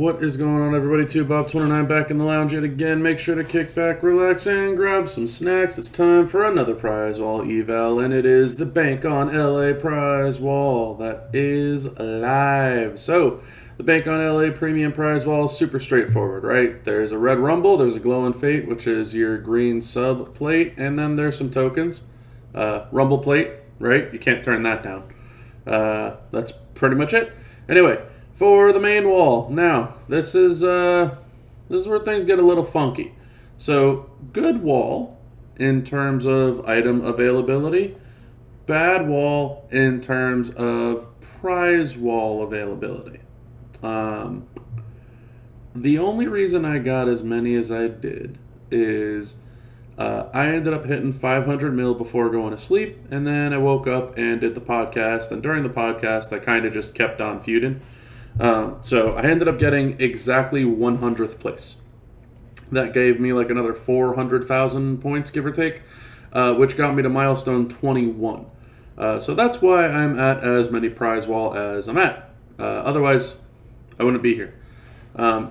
What is going on, everybody? Bob29 back in the lounge yet again. Make sure to kick back, relax, and grab some snacks. It's time for another Prize Wall Eval, and it is the Bank on LA Prize Wall that is live. So, the Bank on LA Premium Prize Wall is super straightforward, right? There's a red rumble, there's a glow and fate, which is your green sub plate, and then there's some tokens. Rumble plate, right? You can't turn that down. That's pretty much it. Anyway, for the main wall, now this is where things get a little funky. So good wall in terms of item availability, bad wall in terms of prize wall availability. The only reason I got as many as I did is I ended up hitting 500 mil before going to sleep, and then I woke up and did the podcast, and during the podcast I kind of just kept on feuding. So I ended up getting exactly 100th place. That gave me like another 400,000 points, give or take, which got me to milestone 21. So that's why I'm at as many prize wall as I'm at. Otherwise, I wouldn't be here.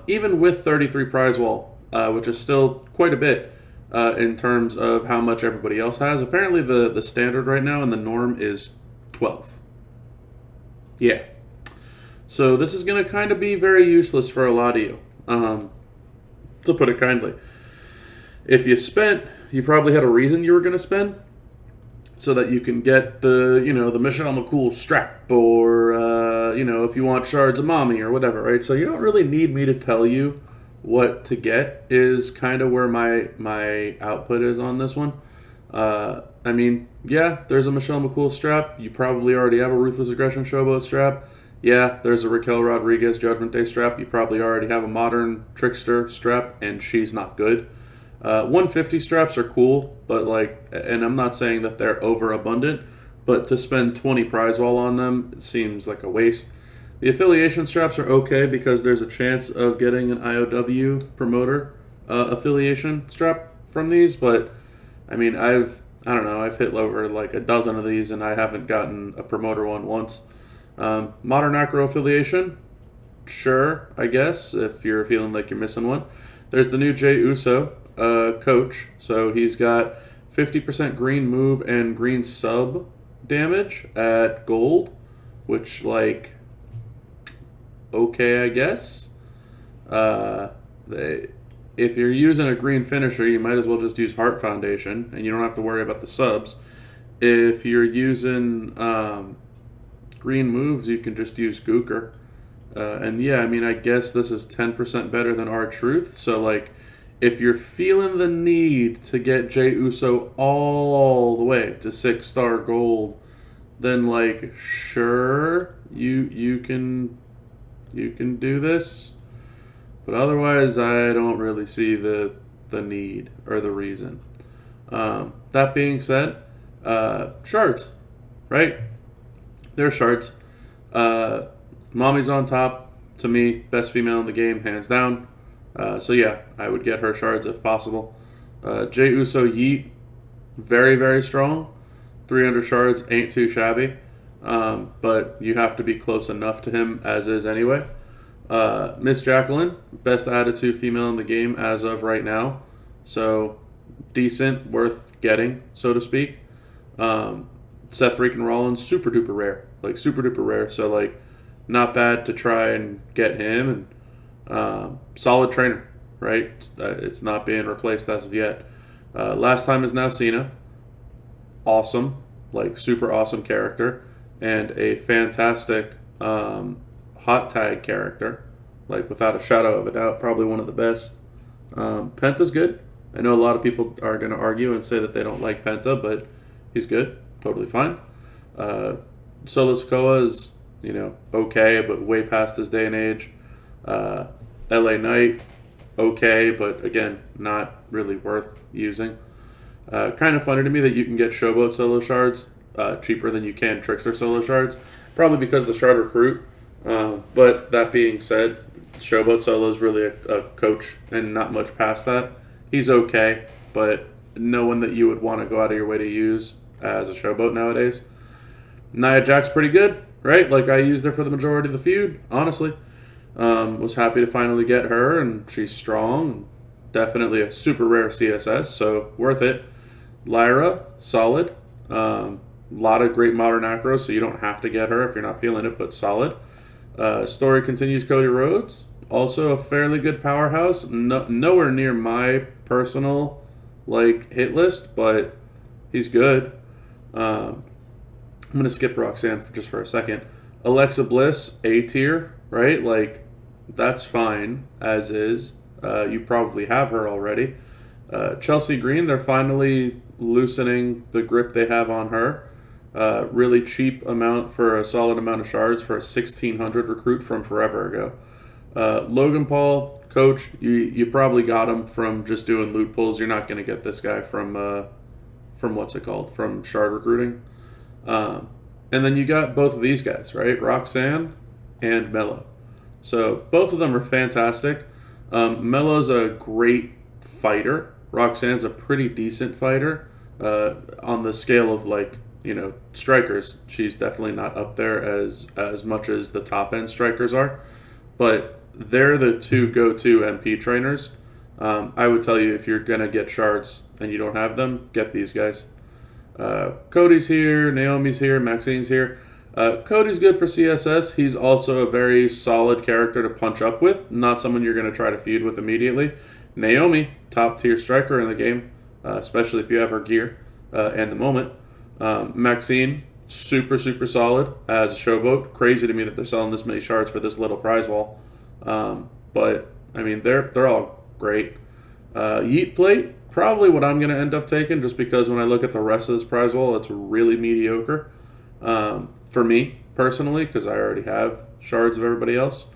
Even with 33 prize wall, which is still quite a bit in terms of how much everybody else has. Apparently the standard right now and the norm is 12. Yeah. So this is going to kind of be very useless for a lot of you, to put it kindly. If you spent, you probably had a reason you were going to spend, so that you can get the Michelle McCool strap, or if you want shards of mommy or whatever, right? So you don't really need me to tell you what to get. Is kind of where my output is on this one. There's a Michelle McCool strap. You probably already have a Ruthless Aggression Showboat strap. Yeah, there's a Raquel Rodriguez Judgment Day strap. You probably already have a Modern Trickster strap, and she's not good. 150 straps are cool, but and I'm not saying that they're overabundant, but to spend 20 prize wall on them, it seems like a waste. The affiliation straps are okay because there's a chance of getting an IOW promoter affiliation strap from these, but I mean, I've hit over like a dozen of these, and I haven't gotten a promoter one once. Modern Acro affiliation, sure, I guess, if you're feeling like you're missing one. There's the new Jey Uso coach, so he's got 50% green move and green sub damage at gold, which, okay, I guess. If you're using a green finisher, you might as well just use Heart Foundation, and you don't have to worry about the subs. If you're using green moves, you can just use Gooker. I guess this is 10% better than R-Truth. So, if you're feeling the need to get Jey Uso all the way to 6-star gold, then, sure, you can do this. But otherwise, I don't really see the need or the reason. That being said, shards, right? They're shards. Mommy's on top. To me, best female in the game, hands down. So yeah, I would get her shards if possible. Jey Uso Yeet, very, very strong. 300 shards ain't too shabby. But you have to be close enough to him as is anyway. Miss Jacqueline, best attitude female in the game as of right now. So decent, worth getting, so to speak. Seth freaking Rollins, super duper rare. Super duper rare. So, not bad to try and get him. And solid trainer, right? It's not being replaced as of yet. Last time is now Cena. Awesome. Super awesome character. And a fantastic hot tag character. Without a shadow of a doubt, probably one of the best. Penta's good. I know a lot of people are going to argue and say that they don't like Penta, but he's good. Totally fine. Solo Sikoa is, okay, but way past his day and age. LA Knight, okay, but again, not really worth using. Kind of funny to me that you can get Showboat solo shards cheaper than you can Trickster solo shards. Probably because of the shard recruit. But that being said, Showboat solo is really a coach and not much past that. He's okay, but no one that you would want to go out of your way to use as a Showboat nowadays. Nia Jax's pretty good, right? I used her for the majority of the feud, honestly. Was happy to finally get her, and she's strong. Definitely a super rare CSS, so worth it. Lyra, solid. Lot of great modern acros, so you don't have to get her if you're not feeling it, but solid. Story continues Cody Rhodes. Also a fairly good powerhouse. Nowhere near my personal hit list, but he's good. I'm gonna skip Roxanne for a second. Alexa Bliss, A tier, right? That's fine as is. You probably have her already. Chelsea Green, they're finally loosening the grip they have on her. Really cheap amount for a solid amount of shards for a 1600 recruit from forever ago. Logan Paul, coach, you probably got him from just doing loot pulls. You're not going to get this guy from what's it called? From shard recruiting. And then you got both of these guys, right? Roxanne and Mello. So both of them are fantastic. Mello's a great fighter. Roxanne's a pretty decent fighter. On the scale of strikers, she's definitely not up there as much as the top end strikers are, but they're the two go-to MP trainers. I would tell you, if you're gonna get shards and you don't have them, get these guys. Cody's here, Naomi's here, Maxine's here. Cody's good for CSS. He's also a very solid character to punch up with, not someone you're going to try to feud with immediately. Naomi, top tier striker in the game, especially if you have her gear and the moment. Maxine, super solid as a showboat. Crazy to me that they're selling this many shards for this little prize wall. But I mean, they're all great. Yeet Plate, probably what I'm going to end up taking, just because when I look at the rest of this prize wall, it's really mediocre. For me, personally, because I already have shards of everybody else,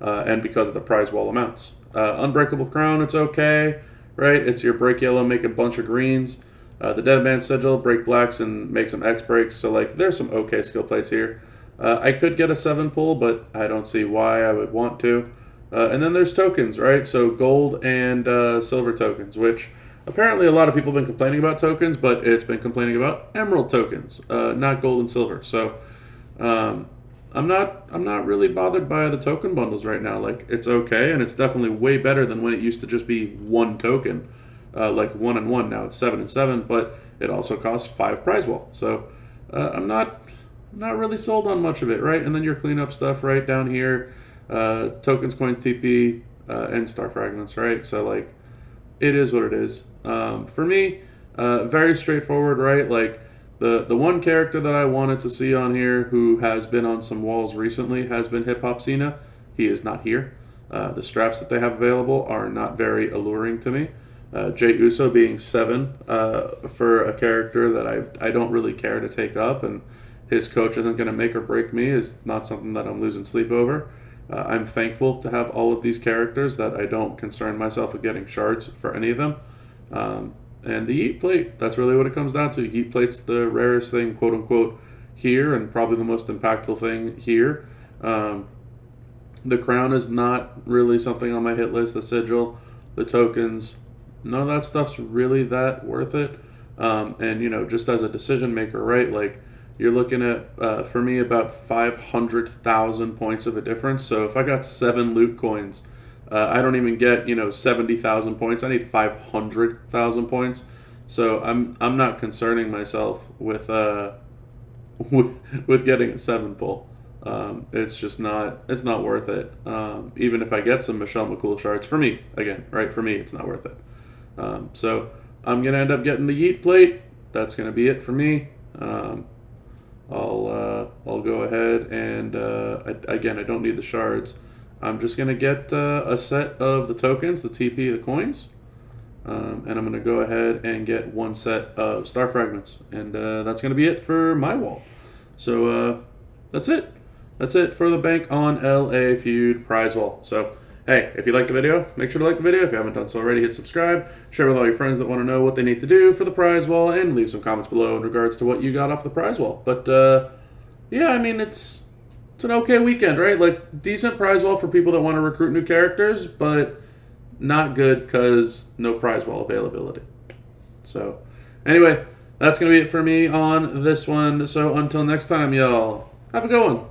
and because of the prize wall amounts. Unbreakable Crown, it's okay, right? It's your break yellow, make a bunch of greens. The Dead Man Sigil, break blacks and make some X breaks, so there's some okay skill plates here. I could get a 7 pull, but I don't see why I would want to. And then there's tokens, right? So gold and silver tokens, which apparently a lot of people have been complaining about tokens, but it's been complaining about emerald tokens, not gold and silver. So I'm not really bothered by the token bundles right now. It's okay, and it's definitely way better than when it used to just be one token, 1 and 1. Now it's 7 and 7, but it also costs 5 prize wall. So I'm not really sold on much of it, right? And then your cleanup stuff right down here, tokens, coins, TP, and star fragments, right? So it is what it is. For me, very straightforward, right? The one character that I wanted to see on here who has been on some walls recently has been Hip Hop Cena. He is not here. The straps that they have available are not very alluring to me. Jey Uso being 7 for a character that I don't really care to take up, and his coach isn't going to make or break me, is not something that I'm losing sleep over. I'm thankful to have all of these characters that I don't concern myself with getting shards for any of them. And the Yeet Plate, that's really what it comes down to. Yeet Plate's the rarest thing, quote unquote, here, and probably the most impactful thing here. The crown is not really something on my hit list. The sigil, the tokens, none of that stuff's really that worth it. And just as a decision maker, right? You're looking at, for me, about 500,000 points of a difference. So if I got 7 loot coins, I don't even get 70,000 points. I need 500,000 points. So I'm not concerning myself with with getting a 7 pull. It's just not worth it. Even if I get some Michelle McCool shards, for me, again, right? For me, it's not worth it. So I'm gonna end up getting the Yeet Plate. That's gonna be it for me. I'll go ahead and again, I don't need the shards. I'm just going to get a set of the tokens, the TP, the coins, and I'm going to go ahead and get 1 set of star fragments, and that's going to be it for my wall. So that's it. That's it for the Bank on LA Feud prize wall. So, hey, if you liked the video, make sure to like the video. If you haven't done so already, hit subscribe. Share with all your friends that want to know what they need to do for the prize wall, and leave some comments below in regards to what you got off the prize wall. But, yeah, I mean, it's an okay weekend, right? Decent prize wall for people that want to recruit new characters, but not good because no prize wall availability. So, anyway, that's going to be it for me on this one. So, until next time, y'all, have a good one.